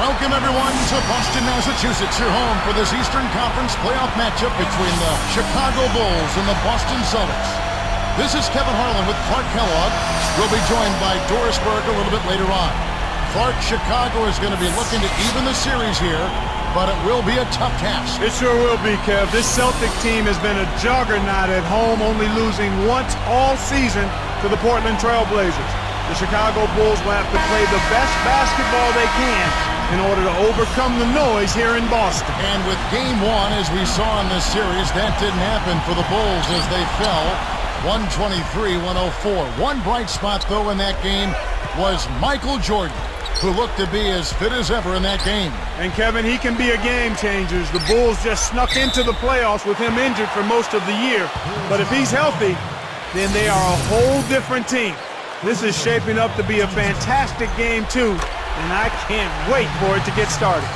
Welcome, everyone, to Boston, Massachusetts, your home for this Eastern Conference playoff matchup between the Chicago Bulls and the Boston Celtics. This is Kevin Harlan with Clark Kellogg. We'll be joined by Doris Berg a little bit later on. Clark, Chicago is going to be looking to even the series here, but it will be a tough task. It sure will be, Kev. This Celtic team has been a juggernaut at home, only losing once all season to the Portland Trail Blazers. The Chicago Bulls will have to play the best basketball they can in order to overcome the noise here in Boston. And with Game 1, as we saw in this series, that didn't happen for the Bulls as they fell 123-104. One bright spot, though, in that game was Michael Jordan, who looked to be as fit as ever in that game. And, Kevin, he can be a game changer. The Bulls just snuck into the playoffs with him injured for most of the year. But if he's healthy, then they are a whole different team. This is shaping up to be a fantastic game, too, and I can't wait for it to get started.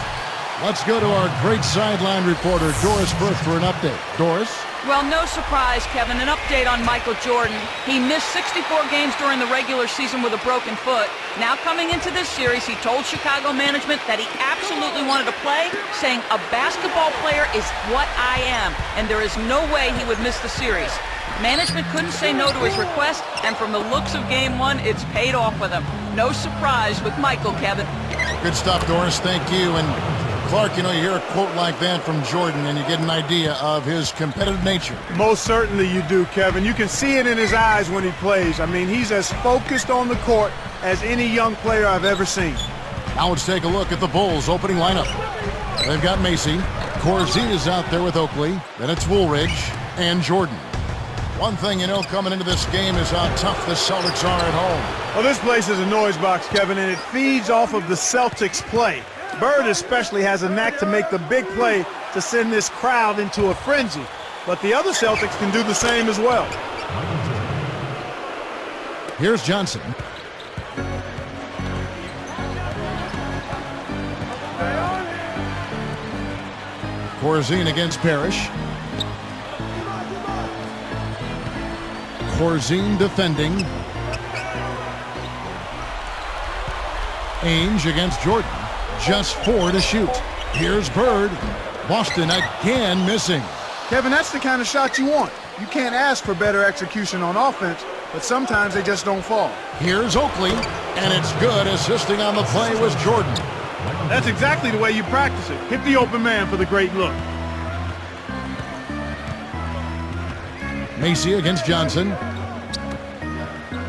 Let's go to our great sideline reporter, Doris Berg, for an update. Doris? Well, no surprise, Kevin. An update on Michael Jordan. He missed 64 games during the regular season with a broken foot. Now coming into this series, he told Chicago management that he absolutely wanted to play, saying, "A basketball player is what I am, and there is no way he would miss the series." Management couldn't say no to his request, and from the looks of Game 1, it's paid off with him. No surprise with Michael, Kevin. Good stuff, Doris. Thank you. And Clark, you know, you hear a quote like that from Jordan, and you get an idea of his competitive nature. Most certainly you do, Kevin. You can see it in his eyes when he plays. I mean, he's as focused on the court as any young player I've ever seen. Now let's take a look at the Bulls' opening lineup. They've got Macy. Corzine is out there with Oakley. Then it's Woolridge and Jordan. One thing you know coming into this game is how tough the Celtics are at home. Well, this place is a noise box, Kevin, and it feeds off of the Celtics' play. Bird especially has a knack to make the big play to send this crowd into a frenzy. But the other Celtics can do the same as well. Here's Johnson. Corzine against Parrish. Corzine defending. Ainge against Jordan. Just 4 to shoot. Here's Bird. Boston again missing. Kevin, that's the kind of shot you want. You can't ask for better execution on offense, but sometimes they just don't fall. Here's Oakley, and it's good. Assisting on the play was Jordan. That's exactly the way you practice it. Hit the open man for the great look. Macy against Johnson.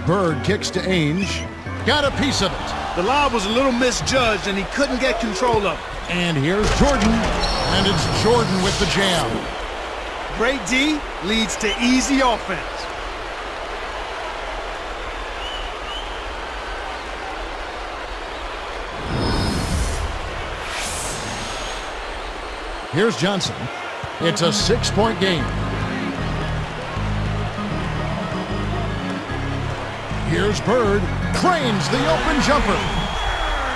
Bird kicks to Ainge. Got a piece of it. The lob was a little misjudged, and he couldn't get control of it. And here's Jordan, and it's Jordan with the jam. Great D leads to easy offense. Here's Johnson. It's a 6-point game. Here's Bird. Cranes the open jumper.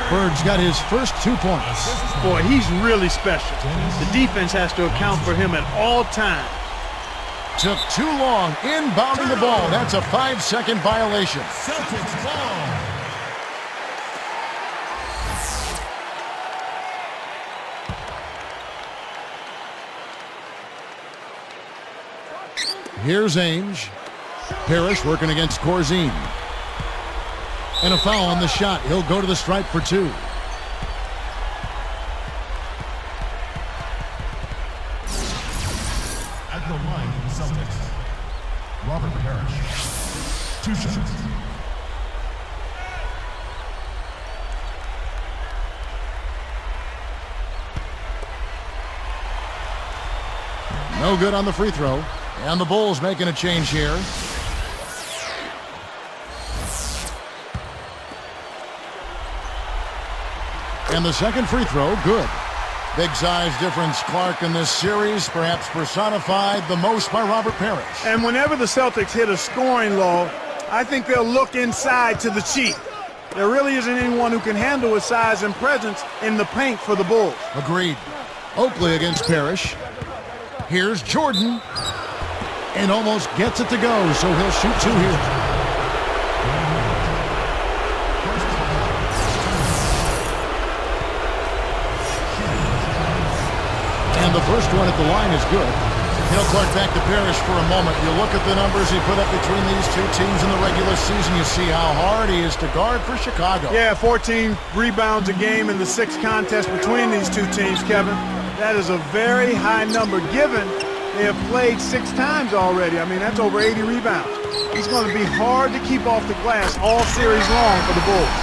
Bird's got his first 2 points. Boy, he's really special. The defense has to account for him at all times. Took too long inbounding the ball. That's a 5-second violation. Celtics ball. Here's Ainge. Parrish working against Corzine. And a foul on the shot. He'll go to the stripe for 2. At the line for the Celtics, Robert Parrish. 2 shots. No good on the free throw. And the Bulls making a change here. And the second free throw, good. Big size difference, Clark, in this series, perhaps personified the most by Robert Parrish. And whenever the Celtics hit a scoring lull, I think they'll look inside to the Chief. There really isn't anyone who can handle his size and presence in the paint for the Bulls. Agreed. Oakley against Parrish. Here's Jordan. And almost gets it to go, so he'll shoot 2 here. the first one at the line is good. Clark, back to Parrish for a moment. You look at the numbers he put up between these two teams in the regular season. You see how hard he is to guard for Chicago. Yeah, 14 rebounds a game in the 6 contests between these two teams, Kevin. That is a very high number, given they have played 6 times already. I mean, that's over 80 rebounds. He's going to be hard to keep off the glass all series long for the Bulls.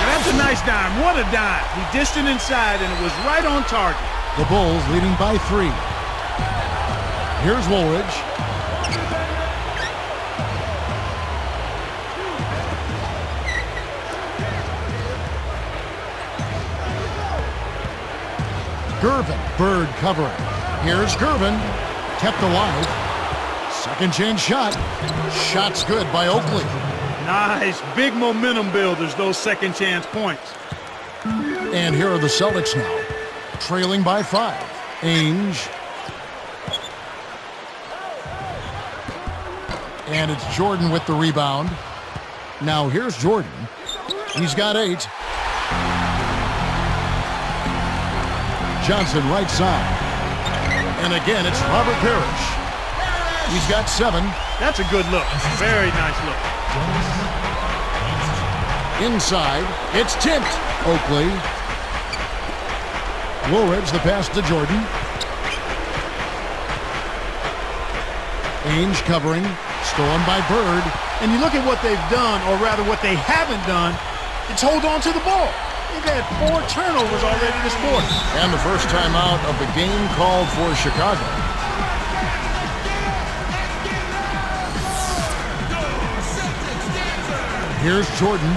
And that's a nice dime. What a dime. He dished it inside, and it was right on target. The Bulls leading by 3. Here's Woolridge. Gervin, Bird covering. Here's Gervin, kept alive. Second chance shot. Shot's good by Oakley. Nice, big momentum builders, those second chance points. And here are the Celtics now, trailing by 5. Ainge. And it's Jordan with the rebound. Now here's Jordan. He's got 8. Johnson right side. And again, it's Robert Parrish. He's got 7. That's a good look. Very nice look. Inside, it's tipped. Oakley. Woolridge, the pass to Jordan. Ainge covering. Stolen by Bird. And you look at what they've done, or rather what they haven't done, it's hold on to the ball. They've had 4 turnovers already this quarter. And the first time out of the game called for Chicago. Here's Jordan.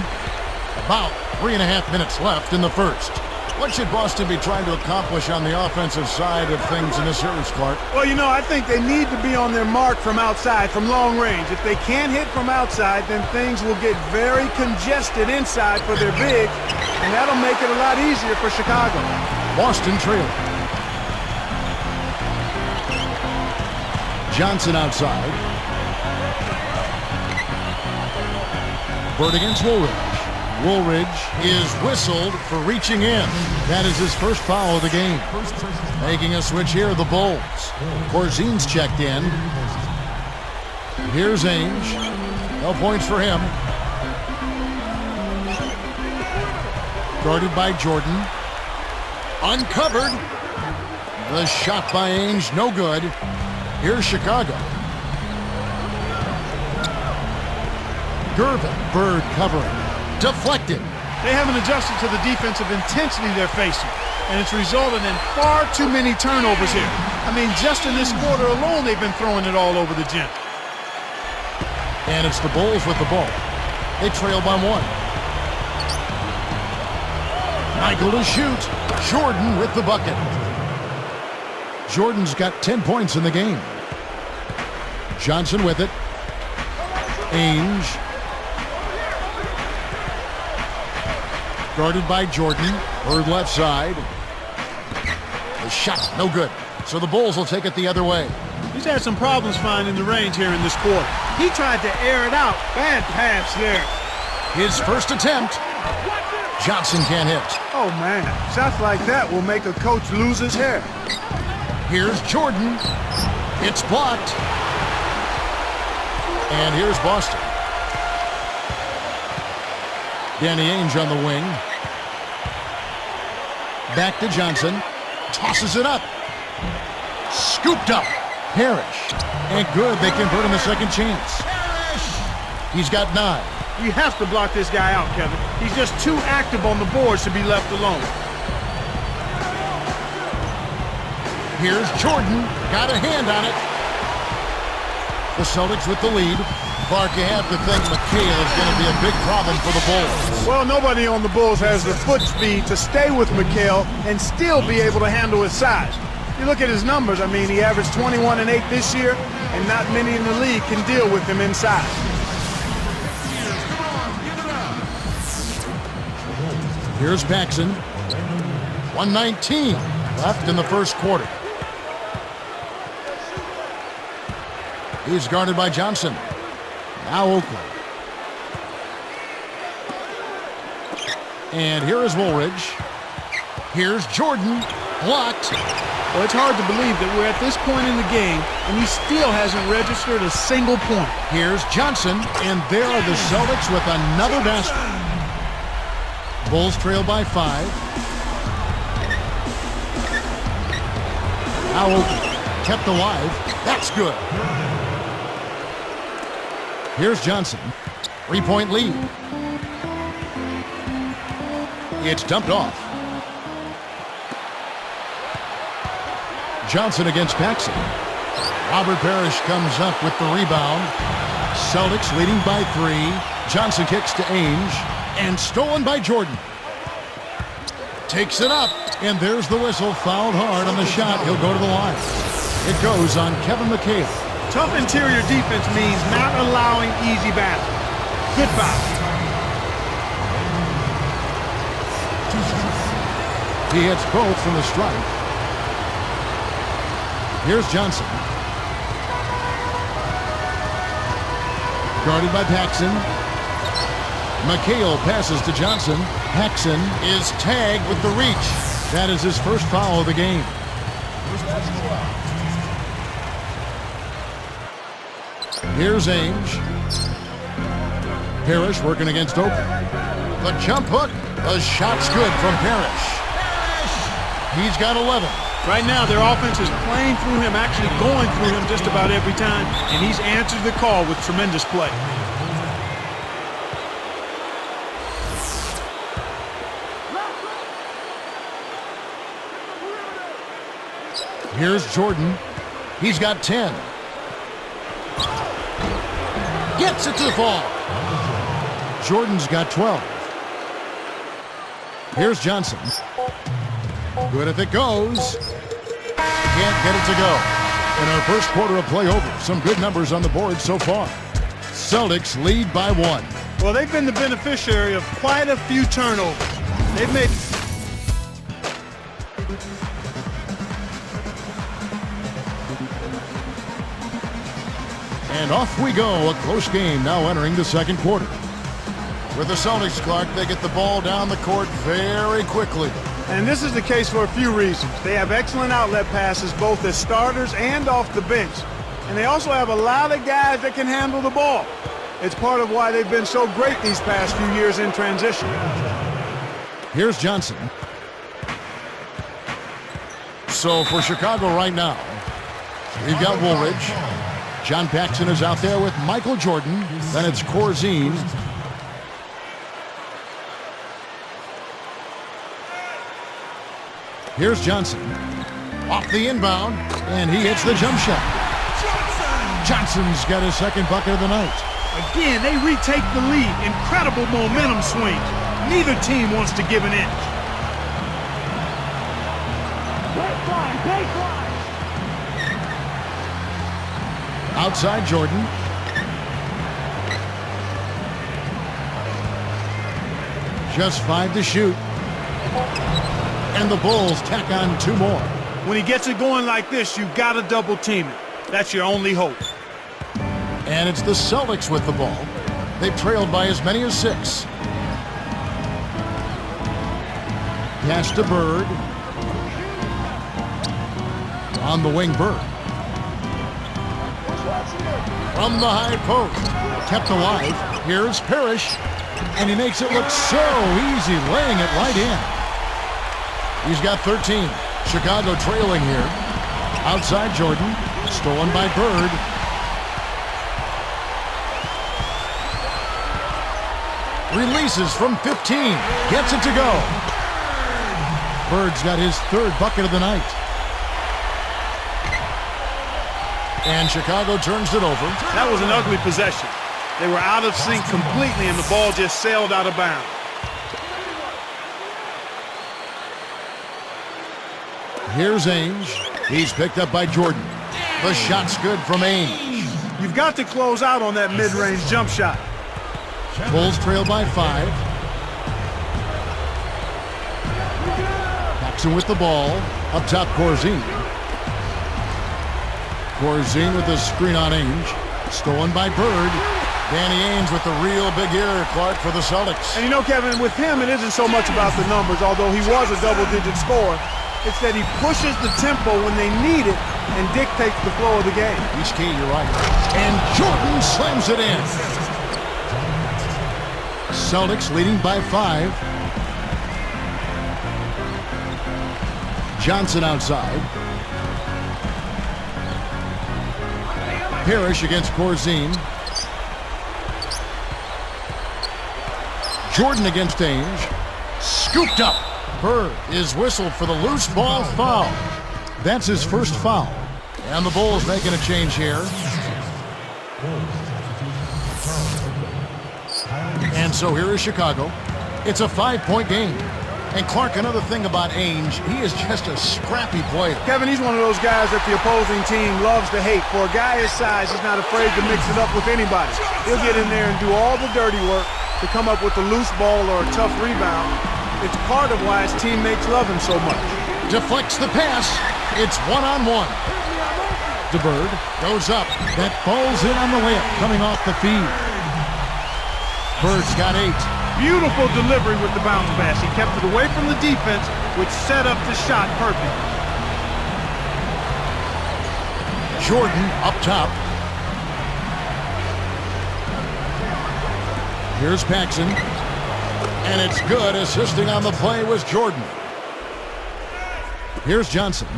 About 3.5 minutes left in the first. What should Boston be trying to accomplish on the offensive side of things in this series, Clark? Well, you know, I think they need to be on their mark from outside, from long range. If they can't hit from outside, then things will get very congested inside for their bigs, and that'll make it a lot easier for Chicago. Boston trailing. Johnson outside. Bird against Woolridge. Woolridge is whistled for reaching in. That is his first foul of the game. Making a switch here, the Bulls. Corzine's checked in. Here's Ainge. No points for him. Guarded by Jordan. Uncovered. The shot by Ainge, no good. Here's Chicago. Gervin, Bird covering. Deflected. They haven't adjusted to the defensive intensity they're facing, and it's resulted in far too many turnovers here. I mean, just in this quarter alone, they've been throwing it all over the gym. And it's the Bulls with the ball. They trail by 1. Michael to shoot. Jordan with the bucket. Jordan's got 10 points in the game. Johnson with it. Ainge. Guarded by Jordan. Bird left side. The shot, no good. So the Bulls will take it the other way. He's had some problems finding the range here in this quarter. He tried to air it out. Bad pass there. His first attempt. Johnson can't hit. Oh, man. Shots like that will make a coach lose his hair. Here's Jordan. It's blocked. And here's Boston. Danny Ainge on the wing. Back to Johnson. Tosses it up. Scooped up. Parrish. And good. They convert him a second chance. He's got 9. You have to block this guy out, Kevin. He's just too active on the boards to be left alone. Here's Jordan. Got a hand on it. The Celtics with the lead. Clark, you have to think McHale is going to be a big problem for the Bulls. Well, nobody on the Bulls has the foot speed to stay with McHale and still be able to handle his size. You look at his numbers. I mean, he averaged 21 and 8 this year, and not many in the league can deal with him inside. Here's Paxson. 1:19 left in the first quarter. He's guarded by Johnson. Now Oakley. And here is Woolridge. Here's Jordan. Blocked. Well, it's hard to believe that we're at this point in the game, and he still hasn't registered a single point. Here's Johnson, and there are the Celtics with another basket. Bulls trail by 5. Now open. Kept alive. That's good. Here's Johnson. 3-point lead. It's dumped off. Johnson against Paxson. Robert Parrish comes up with the rebound. Celtics leading by 3. Johnson kicks to Ainge. And stolen by Jordan. Takes it up. And there's the whistle. Fouled hard on the shot. He'll go to the line. It goes on Kevin McHale. Tough interior defense means not allowing easy baskets. Good foul. He hits both from the strike. Here's Johnson. Guarded by Paxson. McHale passes to Johnson. Paxson is tagged with the reach. That is his first foul of the game. Here's Ainge. Parrish working against Open. The jump hook. The shot's good from Parrish. He's got 11. Right now, their offense is playing through him, actually going through him just about every time, and he's answered the call with tremendous play. Here's Jordan. He's got 10. Gets it to fall. Jordan's got 12. Here's Johnson. Good if it goes. Can't get it to go. In our first quarter of play over, some good numbers on the board so far. Celtics lead by 1. Well, they've been the beneficiary of quite a few turnovers. They've made... And off we go. A close game now entering the second quarter. With the Celtics, Clark, they get the ball down the court very quickly. And this is the case for a few reasons. They have excellent outlet passes, both as starters and off the bench. And they also have a lot of guys that can handle the ball. It's part of why they've been so great these past few years in transition. Here's Johnson. So for Chicago right now, we've got Woolridge. John Paxson is out there with Michael Jordan. Then it's Corzine. Here's Johnson. Off the inbound, and he hits the jump shot. Johnson's got his second bucket of the night. Again, they retake the lead. Incredible momentum swing. Neither team wants to give an inch. Baseline. Outside Jordan. Just 5 to shoot. And the Bulls tack on 2 more. When he gets it going like this, you've got to double team it. That's your only hope. And it's the Celtics with the ball. They've trailed by as many as 6. Pass to Bird. On the wing, Bird. From the high post. Kept alive. Here's Parrish. And he makes it look so easy, laying it right in. He's got 13. Chicago trailing here. Outside Jordan. Stolen by Bird. Releases from 15. Gets it to go. Bird's got his 3rd bucket of the night. And Chicago turns it over. That was an ugly possession. They were out of sync completely, and the ball just sailed out of bounds. Here's Ainge. He's picked up by Jordan. The shot's good from Ainge. You've got to close out on that mid-range jump shot. Bulls trail by 5. Paxson with the ball. Up top, Corzine. Corzine with the screen on Ainge. Stolen by Bird. Danny Ainge with the real big year, Clark, for the Celtics. And you know, Kevin, with him, it isn't so much about the numbers, although he was a double-digit scorer. It's that he pushes the tempo when they need it and dictates the flow of the game. He's key, you're right. And Jordan slams it in. Celtics leading by 5. Johnson outside. Parrish against Corzine. Jordan against Ainge. Scooped up. Bird is whistled for the loose ball foul. That's his first foul. And the Bulls making a change here. And so here is Chicago. It's a 5-point game. And Clark, another thing about Ainge, he is just a scrappy player. Kevin, he's one of those guys that the opposing team loves to hate. For a guy his size, he's not afraid to mix it up with anybody. He'll get in there and do all the dirty work to come up with a loose ball or a tough rebound. It's part of why his teammates love him so much. Deflects the pass. It's one-on-one. DeBird goes up. That falls in on the layup coming off the feed. Bird's got 8. Beautiful delivery with the bounce pass. He kept it away from the defense, which set up the shot perfect. Jordan up top. Here's Paxson. And it's good. Assisting on the play was Jordan. Here's Johnson.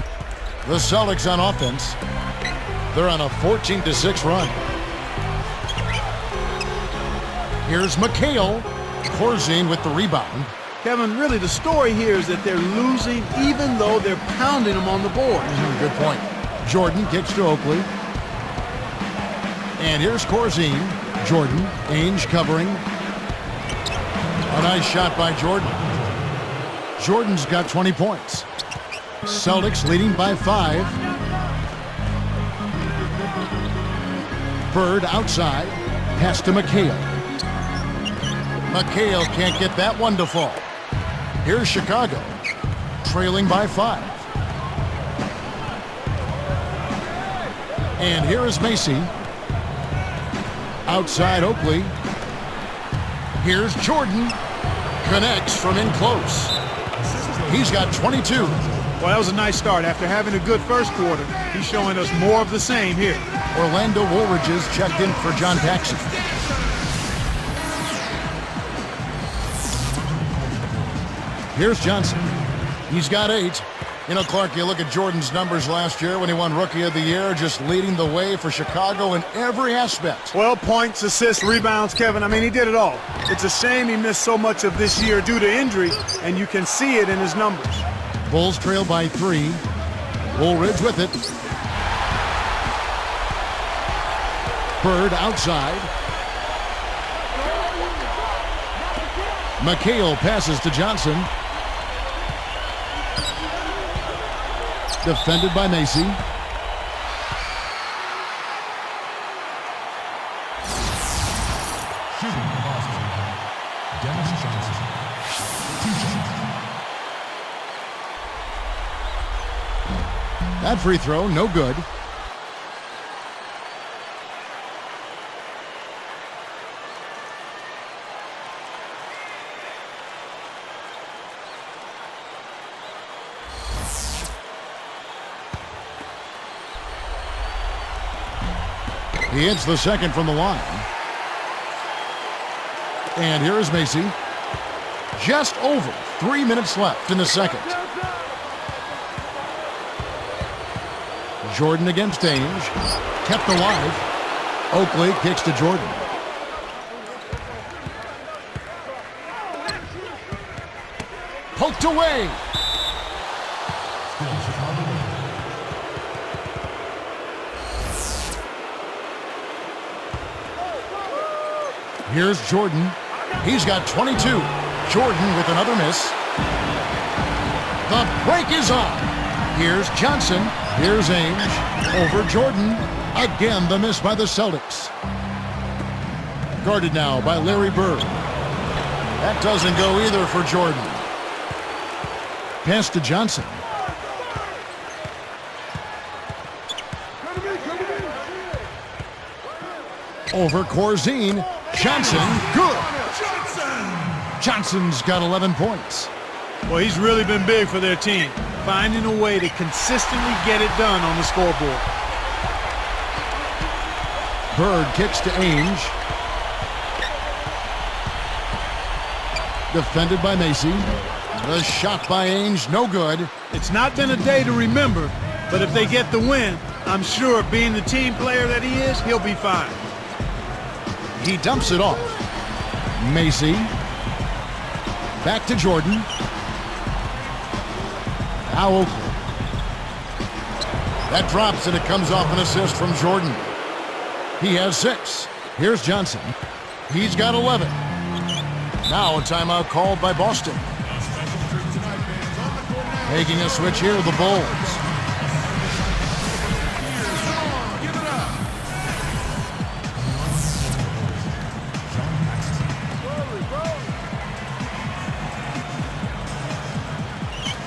The Celtics on offense. They're on a 14-6 run. Here's McHale. Corzine with the rebound. Kevin, really the story here is that they're losing even though they're pounding them on the board. Good point. Jordan kicks to Oakley. And here's Corzine. Jordan. Ainge covering. A nice shot by Jordan. Jordan's got 20 points. Celtics leading by 5. Bird outside. Pass to McHale. McHale can't get that one to fall. Here's Chicago, trailing by 5. And here is Macy. Outside Oakley. Here's Jordan. Connects from in close. He's got 22. Well, that was a nice start. After having a good first quarter, he's showing us more of the same here. Orlando Woolridge's checked in for John Paxson. Here's Johnson. He's got 8. You know, Clark, you look at Jordan's numbers last year when he won Rookie of the Year, just leading the way for Chicago in every aspect. Well, points, assists, rebounds, Kevin. I mean, he did it all. It's a shame he missed so much of this year due to injury, and you can see it in his numbers. Bulls trail by 3. Woolridge with it. Bird outside. McHale passes to Johnson. Defended by Macy. Shooting for Boston. Dennis Johnson. 2 shots. That free throw, no good. He hits the second from the line. And here is Macy. Just over 3 minutes left in the second. Jordan against Ainge. Kept alive. Oakley kicks to Jordan. Poked away. Still Chicago. Here's Jordan. He's got 22. Jordan with another miss. The break is on. Here's Johnson. Here's Ainge. Over Jordan. Again, the miss by the Celtics. Guarded now by Larry Bird. That doesn't go either for Jordan. Pass to Johnson. Over Corzine. Johnson, good. Johnson's got 11 points. Well, he's really been big for their team, finding a way to consistently get it done on the scoreboard. Bird kicks to Ainge. Defended by Macy. The shot by Ainge, no good. It's not been a day to remember, but if they get the win, I'm sure being the team player that he is, he'll be fine. He dumps it off. Macy. Back to Jordan. Now Oakley. That drops and it comes off an assist from Jordan. He has 6. Here's Johnson. He's got 11. Now a timeout called by Boston. Making a switch here, the Bulls.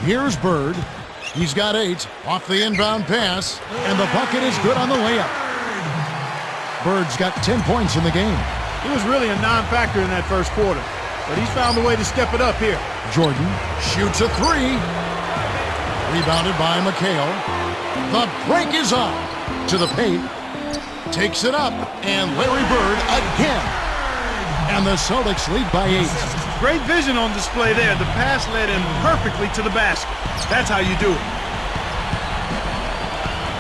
Here's Bird. He's got 8 off the inbound pass, and the bucket is good on the layup. Bird's got 10 points in the game. He was really a non-factor in that first quarter, but he's found a way to step it up here. Jordan shoots a 3. Rebounded by McHale. The break is on. To the paint. Takes it up, and Larry Bird again. And the Celtics lead by 8. Great vision on display there. The pass led him perfectly to the basket. That's how you do it.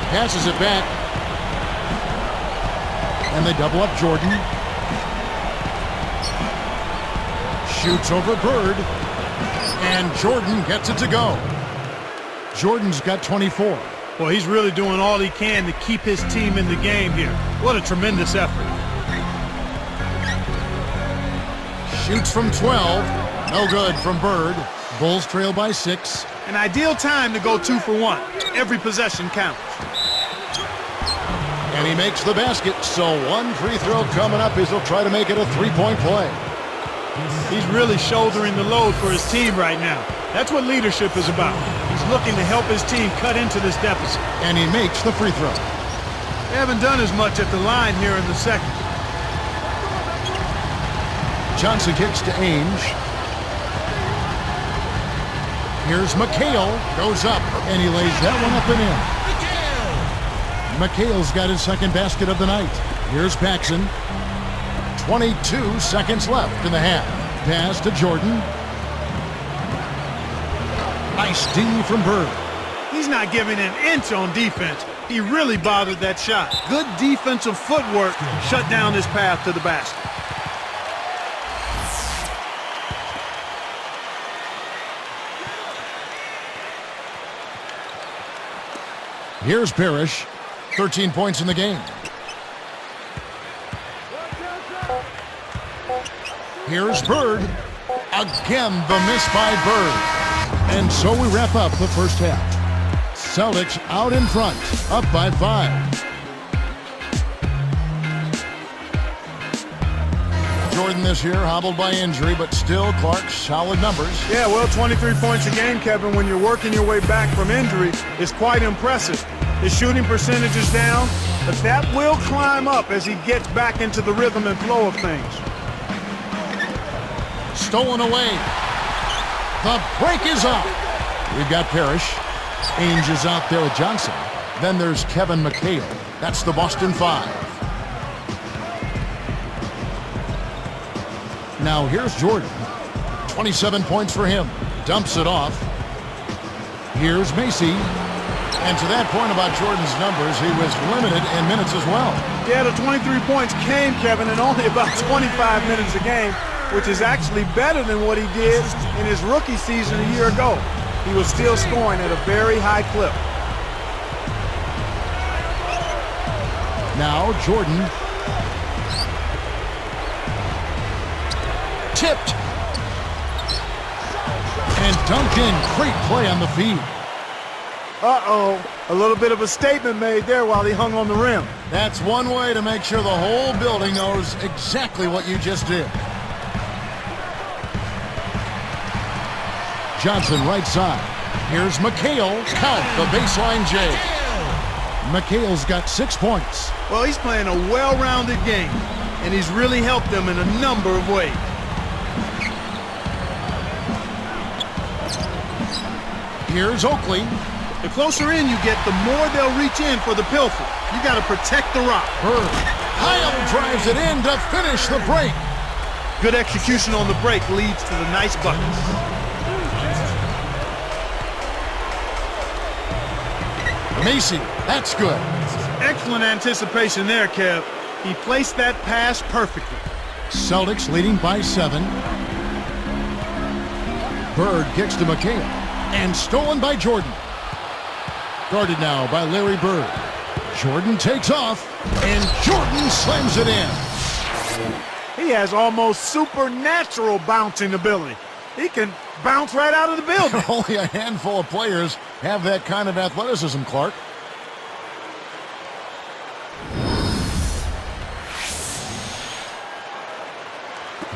Passes it back. And they double up Jordan. Shoots over Bird. And Jordan gets it to go. Jordan's got 24. Well, he's really doing all he can to keep his team in the game here. What a tremendous effort. Shoots from 12. No good from Bird. Bulls trail by 6. An ideal time to go 2 for 1. Every possession counts. And he makes the basket, so one free throw coming up as he'll try to make it a 3-point play. He's really shouldering the load for his team right now. That's what leadership is about. He's looking to help his team cut into this deficit. And he makes the free throw. They haven't done as much at the line here in the second. Johnson kicks to Ainge. Here's McHale. Goes up, and he lays that one up and in. McHale's got his second basket of the night. Here's Paxson. 22 seconds left in the half. Pass to Jordan. Nice D from Bird. He's not giving an inch on defense. He really bothered that shot. Good defensive footwork shut down his path to the basket. Here's Parrish. 13 points in the game. Here's Bird. Again, the miss by Bird. And so we wrap up the first half. Celtics out in front, up by 5. Jordan this year hobbled by injury, but still Clark's solid numbers. Yeah, well, 23 points a game, Kevin, when you're working your way back from injury is quite impressive. His shooting percentage is down, but that will climb up as he gets back into the rhythm and flow of things. Stolen away. The break is up. We've got Parrish. Ainge is out there with Johnson. Then there's Kevin McHale. That's the Boston 5. Now here's Jordan. 27 points for him. Dumps it off. Here's Macy. And to that point about Jordan's numbers, he was limited in minutes as well. Yeah, the 23 points came, Kevin, in only about 25 minutes a game, which is actually better than what he did in his rookie season a year ago. He was still scoring at a very high clip. Now Jordan. Tipped. And dunked in. Great play on the feed. Uh-oh. A little bit of a statement made there while he hung on the rim. That's one way to make sure the whole building knows exactly what you just did. Johnson right side. Here's McHale. Count the baseline J. McHale's got 6 points. Well, he's playing a well-rounded game, and he's really helped them in a number of ways. Here's Oakley. The closer in you get, the more they'll reach in for the pilfer. You got to protect the rock. Bird. Heil drives it in to finish the break. Good execution on the break leads to the nice bucket. Macy, that's good. Excellent anticipation there, Kev. He placed that pass perfectly. Celtics leading by 7. Bird kicks to McHale. And stolen by Jordan. Guarded now by Larry Bird. Jordan takes off. And Jordan slams it in. He has almost supernatural bouncing ability. He can bounce right out of the building. Only a handful of players have that kind of athleticism, Clark.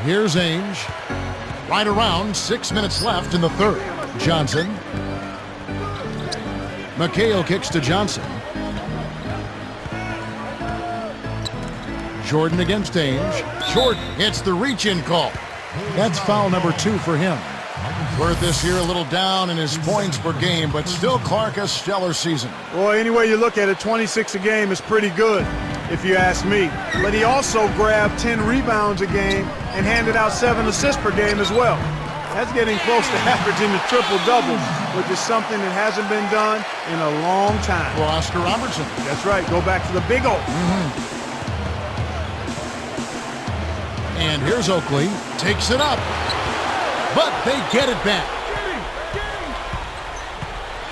Here's Ainge. Right around, 6 minutes left in the third. Johnson. McHale kicks to Johnson. Jordan against Ainge. Jordan hits the reach-in call. That's foul number 2 for him. Bird this year a little down in his points per game, but still Clark a stellar season. Boy, any way you look at it, 26 a game is pretty good, if you ask me. But he also grabbed 10 rebounds a game and handed out 7 assists per game as well. That's getting close to averaging the triple-double, which is something that hasn't been done in a long time. Well, Oscar Robertson. That's right. Go back to the big O. And here's Oakley. Takes it up. But they get it back.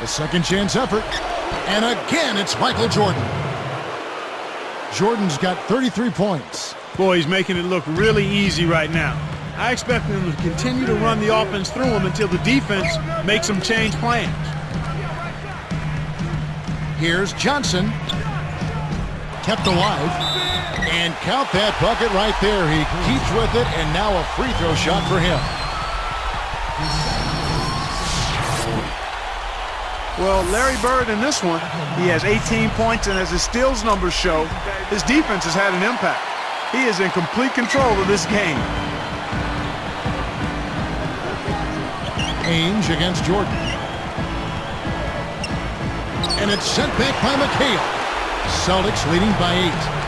A second chance effort. And again, it's Michael Jordan. Jordan's got 33 points. Boy, he's making it look really easy right now. I expect him to continue to run the offense through him until the defense makes him change plans. Here's Johnson. Kept alive. And count that bucket right there. He keeps with it, and now a free throw shot for him. Well, Larry Bird in this one, he has 18 points, and as his steals numbers show, his defense has had an impact. He is in complete control of this game. Ainge against Jordan. And it's sent back by McHale. Celtics leading by 8.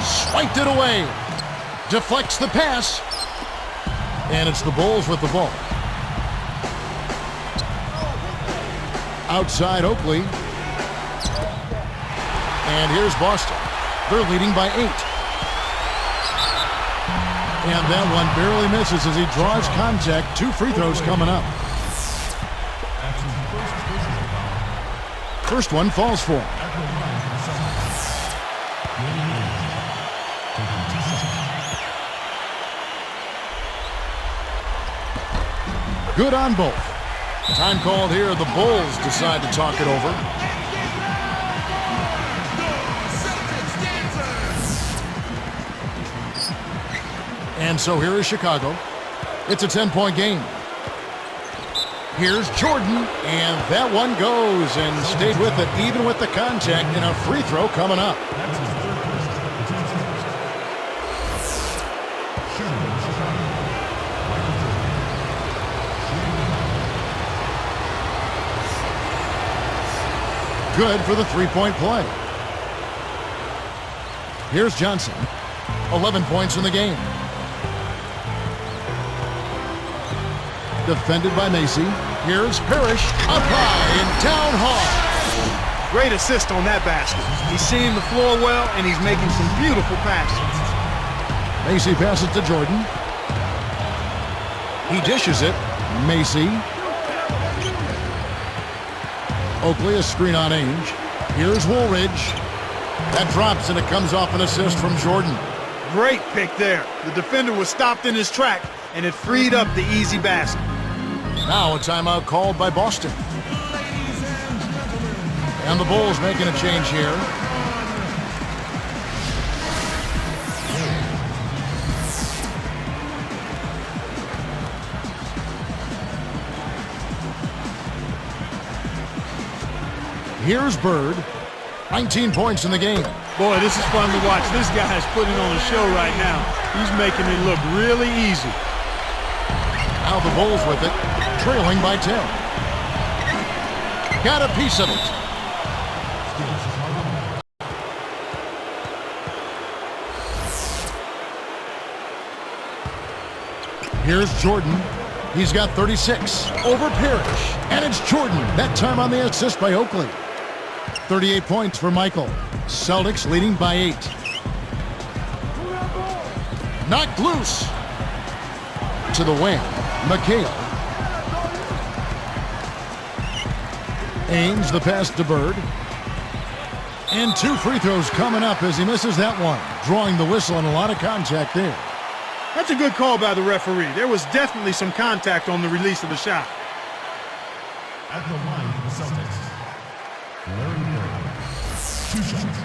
Swiped it away. Deflects the pass. And it's the Bulls with the ball. Outside Oakley. And here's Boston. They're leading by 8. And that one barely misses as he draws contact. 2 free throws coming up. First one falls for him. Good on both. Time called here. The Bulls decide to talk it over. And so here is Chicago. It's a 10-point game. Here's Jordan, and that one goes and stayed with it, even with the contact, and a free throw coming up. Good for the three-point play. Here's Johnson. 11 points in the game. Defended by Macy. Here's Parrish. Up high and down hard. Great assist on that basket. He's seeing the floor well, and he's making some beautiful passes. Macy passes to Jordan. He dishes it. Macy. Oakley, a screen on Ainge. Here's Woolridge. That drops, and it comes off an assist from Jordan. Great pick there. The defender was stopped in his track, and it freed up the easy basket. Now a timeout called by Boston. And the Bulls making a change here. Here's Bird. 19 points in the game. Boy, this is fun to watch. This guy is putting on a show right now. He's making it look really easy. Now the Bulls with it, trailing by 10. Got a piece of it. Here's Jordan. He's got 36 over Parrish. And it's Jordan, that time on the assist by Oakley. 38 points for Michael. Celtics leading by 8. Knocked loose. To the wing, McHale. Ainge, the pass to Bird. And 2 free throws coming up as he misses that one. Drawing the whistle and a lot of contact there. That's a good call by the referee. There was definitely some contact on the release of the shot. At the line for the Celtics, Larry Bird. 2 shots.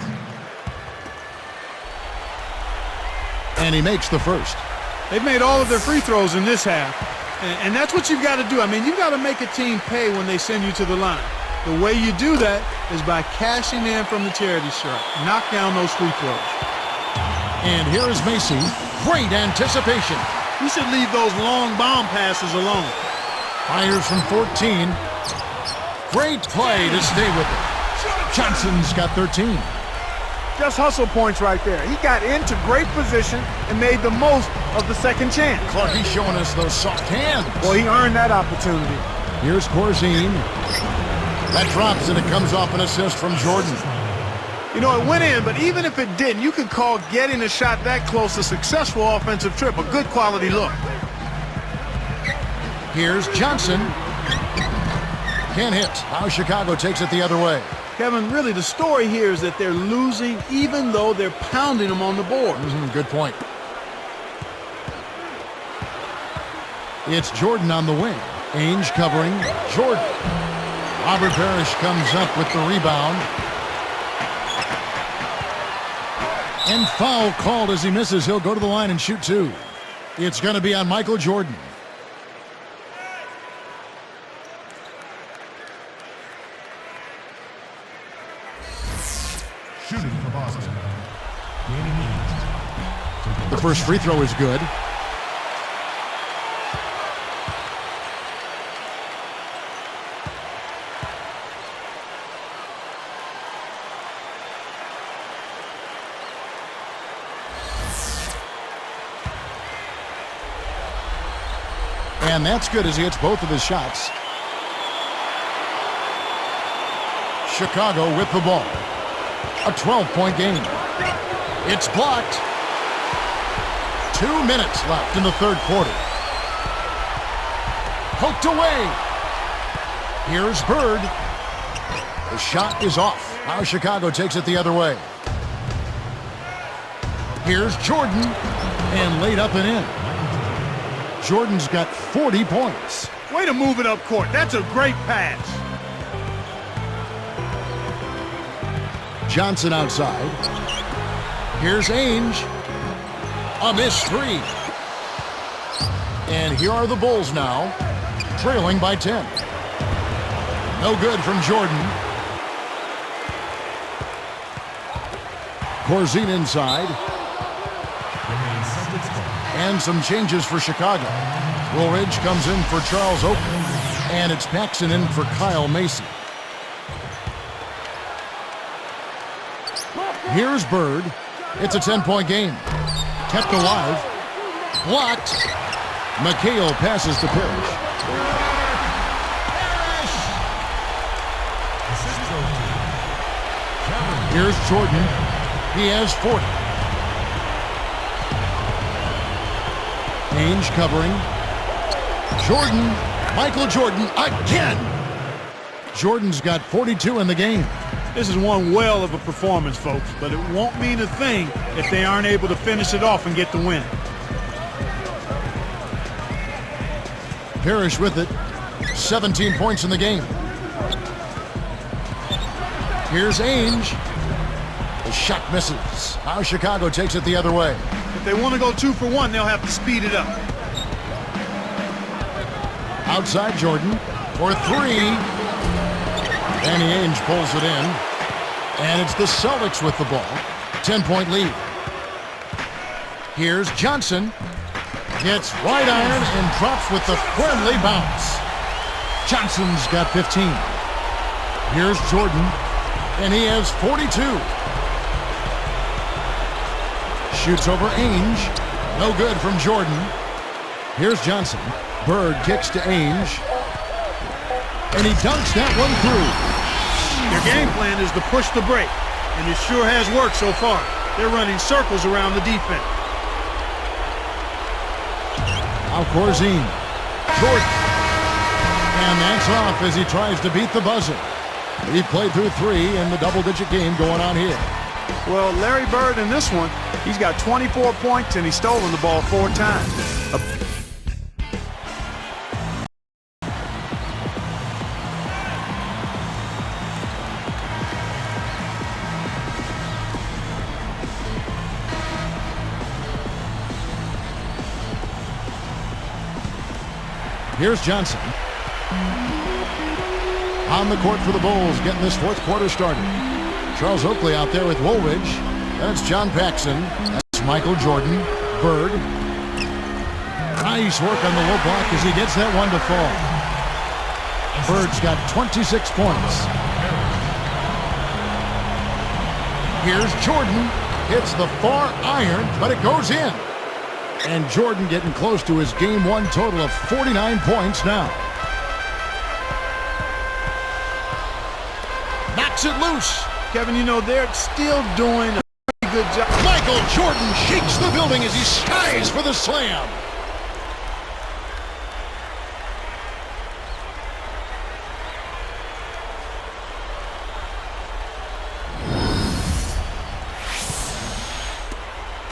And he makes the first. They've made all of their free throws in this half. And that's what you've got to do. I mean, you've got to make a team pay when they send you to the line. The way you do that is by cashing in from the charity stripe. Knock down those free throws. And here is Macy. Great anticipation. You should leave those long bomb passes alone. Fires from 14. Great play to stay with it. Johnson's got 13. Just hustle points right there. He got into great position and made the most of the second chance. Clarkie's showing us those soft hands. Well, he earned that opportunity. Here's Corzine. That drops and it comes off an assist from Jordan. You know, it went in, but even if it didn't, you could call getting a shot that close a successful offensive trip, a good quality look. Here's Johnson. Can't hit. Now Chicago takes it the other way. Kevin, really the story here is that they're losing even though they're pounding them on the board. Good point. It's Jordan on the wing. Ainge covering Jordan. Robert Parrish comes up with the rebound. And foul called as he misses. He'll go to the line and shoot 2. It's going to be on Michael Jordan. Shooting for Boston. Gaining lead. The first free throw is good. And that's good as he hits both of his shots. Chicago with the ball. A 12-point game. It's blocked. 2 minutes left in the third quarter. Poked away. Here's Bird. The shot is off. Now Chicago takes it the other way. Here's Jordan. And laid up and in. Jordan's got 40 points. Way to move it up court. That's a great pass. Johnson outside. Here's Ainge. A missed 3. And here are the Bulls now, trailing by 10. No good from Jordan. Corzine inside. And some changes for Chicago. Woolridge comes in for Charles Oakley. And it's Paxson in for Kyle Macy. Here's Bird. It's a 10-point game. Kept alive. Blocked. McHale passes to Parrish. Here's Jordan. He has 40. Ainge covering. Jordan. Michael Jordan again. Jordan's got 42 in the game. This is one well of a performance, folks, but it won't mean a thing if they aren't able to finish it off and get the win. Parrish with it. 17 points in the game. Here's Ainge. The shot misses. Now Chicago takes it the other way. If they want to go 2 for 1, they'll have to speed it up. Outside Jordan for 3. Danny Ainge pulls it in. And it's the Celtics with the ball. 10-point lead. Here's Johnson. Hits right iron and drops with the friendly bounce. Johnson's got 15. Here's Jordan, and he has 42. Shoots over Ainge. No good from Jordan. Here's Johnson. Bird kicks to Ainge. And he dunks that one through. Their game plan is to push the break, and it sure has worked so far. They're running circles around the defense. Now Corzine. Jordan. And that's off as he tries to beat the buzzer. He played through 3 in the double-digit game going on here. Well, Larry Bird in this one, he's got 24 points and he's stolen the ball 4 times. Here's Johnson. On the court for the Bulls, getting this fourth quarter started. Charles Oakley out there with Woolridge. That's John Paxson. That's Michael Jordan. Bird. Nice work on the low block as he gets that one to fall. Bird's got 26 points. Here's Jordan. Hits the far iron, but it goes in. And Jordan getting close to his game 1 total of 49 points now. Knocks it loose. Kevin, you know, they're still doing a pretty good job. Michael Jordan shakes the building as he skies for the slam.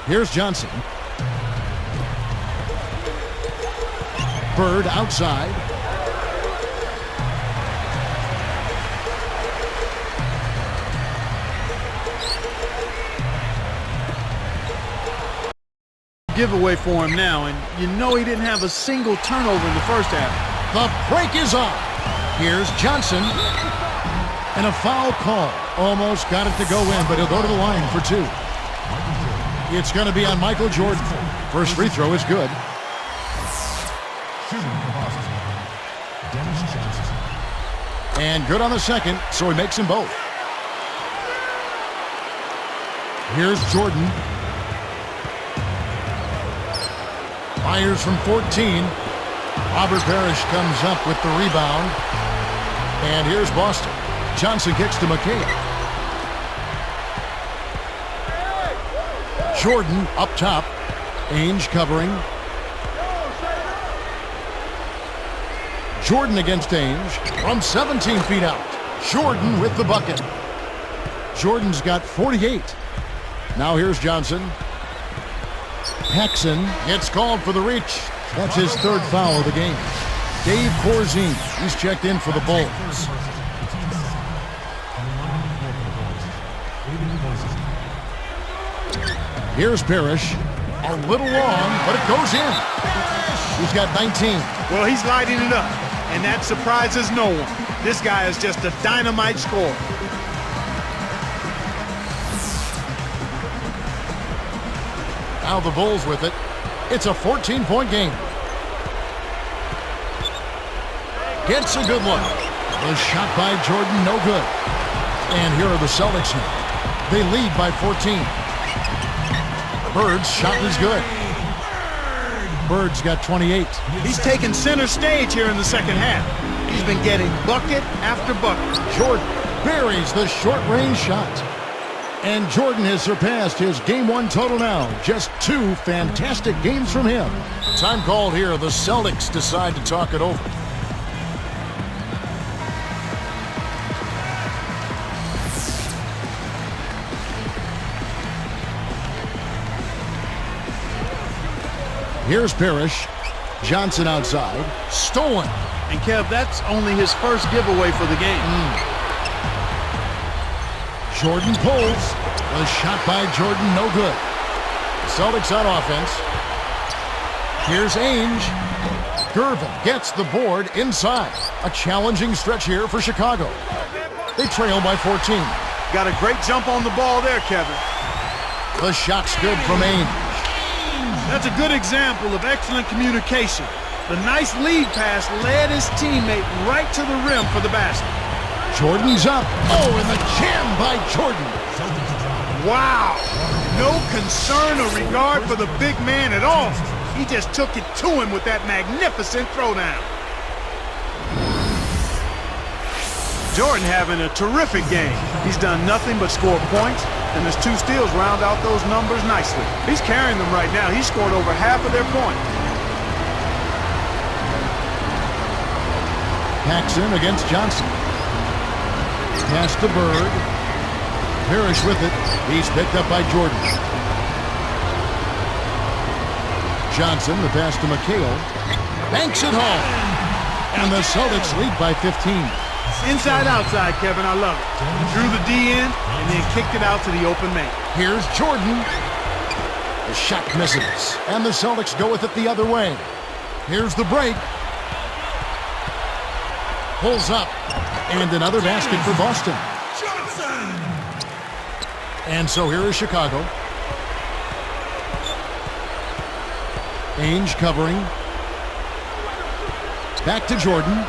Here's Johnson. Bird outside. Giveaway for him now, and you know he didn't have a single turnover in the first half. The break is on. Here's Johnson. And a foul call. Almost got it to go in, but he'll go to the line for 2. It's going to be on Michael Jordan. First free throw is good. And good on the second, so he makes them both. Here's Jordan. Fires from 14. Robert Parrish comes up with the rebound. And here's Boston. Johnson kicks to McCabe. Jordan up top. Ainge covering. Jordan against Ainge from 17 feet out. Jordan with the bucket. Jordan's got 48. Now here's Johnson. Paxson gets called for the reach. That's his 3rd foul of the game. Dave Corzine, he's checked in for the Bulls. Here's Parrish. A little long, but it goes in. He's got 19. Well, he's lighting it up, and that surprises no one. This guy is just a dynamite scorer. Now the Bulls with it. It's a 14-point game. Gets a good look. The shot by Jordan, no good. And here are the Celtics now. They lead by 14. Bird's shot is good. Bird's got 28. He's taken center stage here in the second half. He's been getting bucket after bucket. Jordan buries the short-range shot. And Jordan has surpassed his game 1 total now. Just 2 fantastic games from him. Time called here. The Celtics decide to talk it over. Here's Parrish. Johnson outside. Stolen. And Kev, that's only his first giveaway for the game. Jordan pulls. The shot by Jordan, no good. Celtics on offense. Here's Ainge. Gervin gets the board inside. A challenging stretch here for Chicago. They trail by 14. Got a great jump on the ball there, Kevin. The shot's good from Ainge. That's a good example of excellent communication. The nice lead pass led his teammate right to the rim for the basket. Jordan's up. Oh, and the jam by Jordan. Wow. No concern or regard for the big man at all. He just took it to him with that magnificent throwdown. Jordan having a terrific game. He's done nothing but score points, and his 2 steals round out those numbers nicely. He's carrying them right now. He's scored over half of their points. Paxson against Johnson. Pass to Bird. Parrish with it. He's picked up by Jordan. Johnson, the pass to McHale. Banks it home. And the Celtics lead by 15. Inside, outside, Kevin. I love it. He drew the D in and then kicked it out to the open man. Here's Jordan. The shot misses. And the Celtics go with it the other way. Here's the break. Pulls up. And another basket for Boston. And so here is Chicago. Ainge covering. Back to Jordan.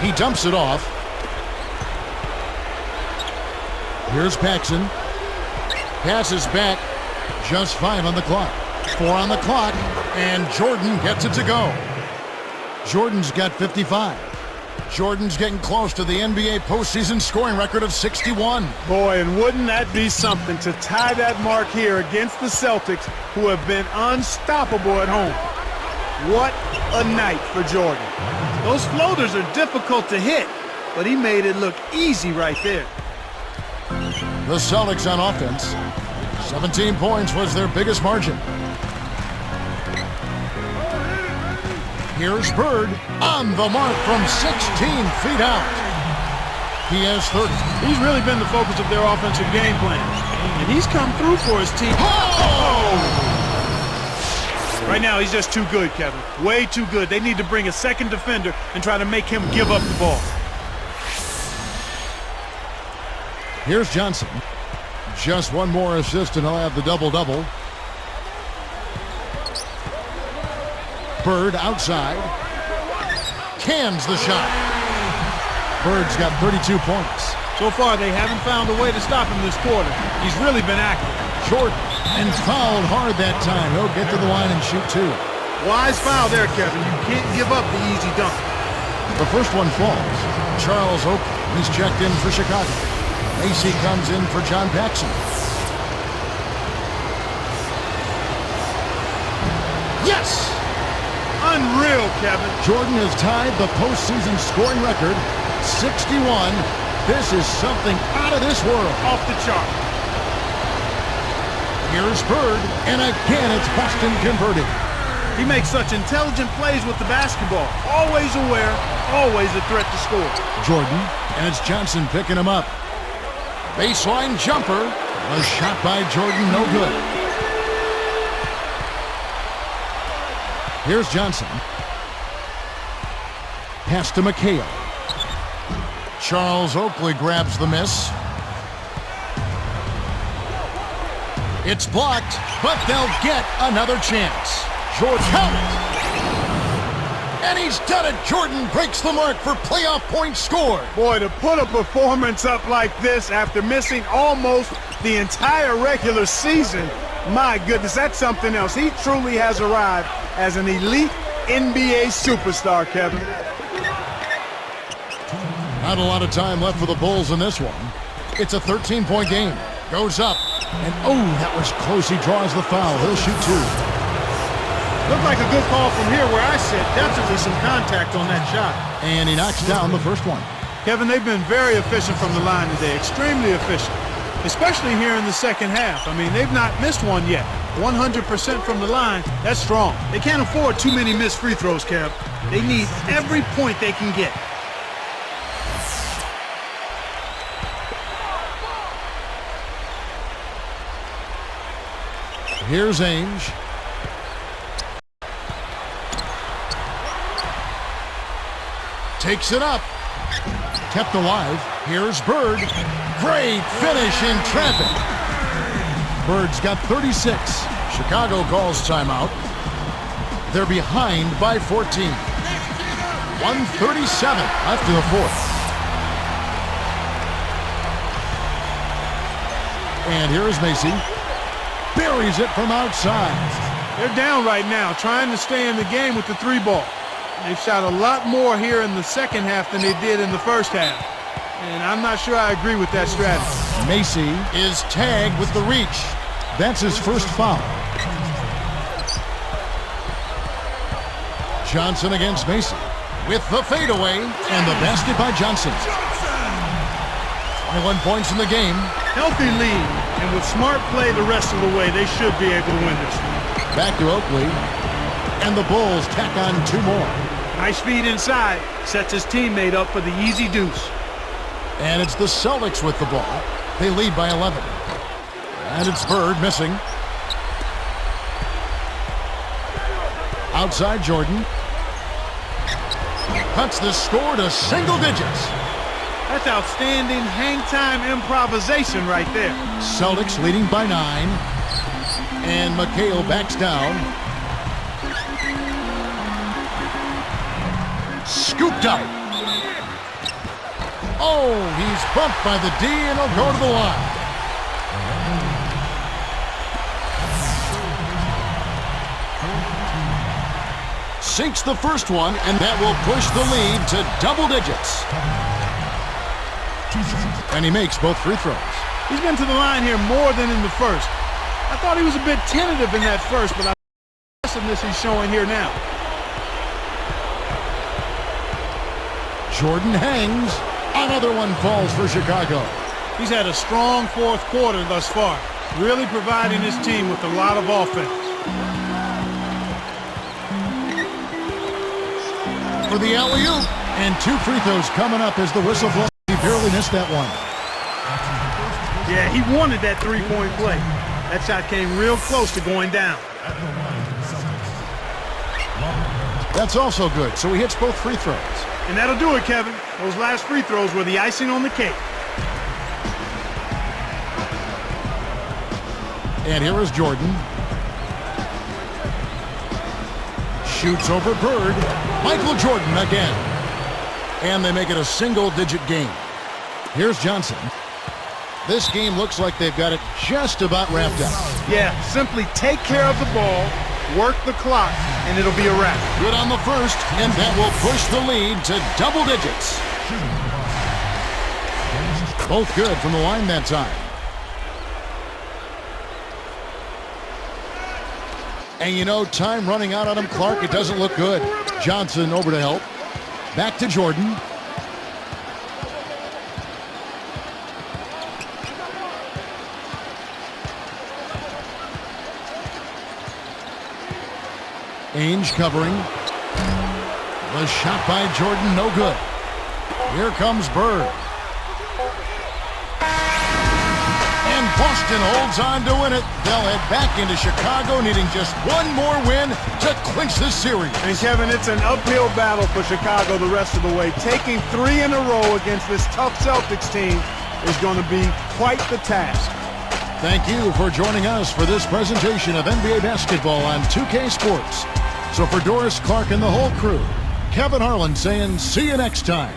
He dumps it off. Here's Paxson. Passes back. Just 5 on the clock. 4 on the clock. And Jordan gets it to go. Jordan's got 55. Jordan's getting close to the NBA postseason scoring record of 61. Boy, and wouldn't that be something to tie that mark here against the Celtics, who have been unstoppable at home. What a night for Jordan. Those floaters are difficult to hit, but he made it look easy right there. The Celtics on offense. 17 points was their biggest margin. Here's Bird on the mark from 16 feet out. He has 30. He's really been the focus of their offensive game plan, and he's come through for his team. Oh! Right now, he's just too good, Kevin. Way too good. They need to bring a second defender and try to make him give up the ball. Here's Johnson. Just one more assist and he'll have the double-double. Bird outside. Cans the shot. Bird's got 32 points. So far, they haven't found a way to stop him this quarter. He's really been active. Jordan, and fouled hard that time. He'll get to the line and shoot 2. Wise foul there, Kevin. You can't give up the easy dunk. The first one falls. Charles Oakley, he's checked in for Chicago. Macy comes in for John Paxson. Yes! Unreal, Kevin. Jordan has tied the postseason scoring record, 61. This is something out of this world. Off the chart. Here's Bird, and again it's Boston converted. He makes such intelligent plays with the basketball. Always aware, always a threat to score. Jordan, and it's Johnson picking him up. Baseline jumper. A shot by Jordan, no good. Here's Johnson. Pass to McHale. Charles Oakley grabs the miss. It's blocked, but they'll get another chance. Jordan count it. And he's done it. Jordan breaks the mark for playoff points scored. Boy, to put a performance up like this after missing almost the entire regular season, my goodness, that's something else. He truly has arrived as an elite NBA superstar, Kevin. Not a lot of time left for the Bulls in this one. It's a 13-point game. Goes up. And oh, that was close. He draws the foul. He'll shoot 2. Looked like a good call from here where I sit. Definitely some contact on that shot. And he knocks down the first one. Kevin, they've been very efficient from the line today. Extremely efficient. Especially here in the second half. I mean, they've not missed one yet. 100% from the line. That's strong. They can't afford too many missed free throws, Kev. They need every point they can get. Here's Ainge. Takes it up. Kept alive. Here's Bird. Great finish in traffic. Bird's got 36. Chicago calls timeout. They're behind by 14. 1:37 left in the fourth. And here is Macy. Buries it from outside. They're down right now, trying to stay in the game with the 3-ball. They've shot a lot more here in the second half than they did in the first half. And I'm not sure I agree with that strategy. Macy is tagged with the reach. That's his first foul. Johnson against Macy with the fadeaway and the basket by Johnson. 21 points in the game. Healthy lead, and with smart play the rest of the way, they should be able to win this one. Back to Oakley, and the Bulls tack on 2 more. Nice feed inside, sets his teammate up for the easy deuce. And it's the Celtics with the ball. They lead by 11. And it's Bird missing. Outside Jordan. Cuts the score to single digits. That's outstanding hang-time improvisation right there. Celtics leading by 9. And McHale backs down. Scooped out. Oh, he's bumped by the D, and he'll go to the line. Sinks the first one, and that will push the lead to double digits. And he makes both free throws. He's been to the line here more than in the first. I thought he was a bit tentative in that first, but I like the aggressiveness he's showing here now. Jordan hangs. Another one falls for Chicago. He's had a strong fourth quarter thus far, really providing his team with a lot of offense. For the alley-oop, and 2 free throws coming up as the whistle blows. He barely missed that one. Yeah, he wanted that 3-point play. That shot came real close to going down. That's also good, so he hits both free throws. And that'll do it, Kevin. Those last free throws were the icing on the cake. And here is Jordan. Shoots over Bird. Michael Jordan again. And they make it a single-digit game. Here's Johnson. This game looks like they've got it just about wrapped up. Yeah, simply take care of the ball, work the clock, and it'll be a wrap. Good on the first, and that will push the lead to double digits. Both good from the line that time. And you know, time running out on him, Clark. It doesn't look good. Johnson over to help. Back to Jordan. Ainge covering. The shot by Jordan, no good. Here comes Bird. And Boston holds on to win it. They'll head back into Chicago, needing just one more win to clinch this series. And Kevin, it's an uphill battle for Chicago the rest of the way. Taking 3 in a row against this tough Celtics team is going to be quite the task. Thank you for joining us for this presentation of NBA basketball on 2K Sports. So for Doris, Clark, and the whole crew, Kevin Harlan saying see you next time.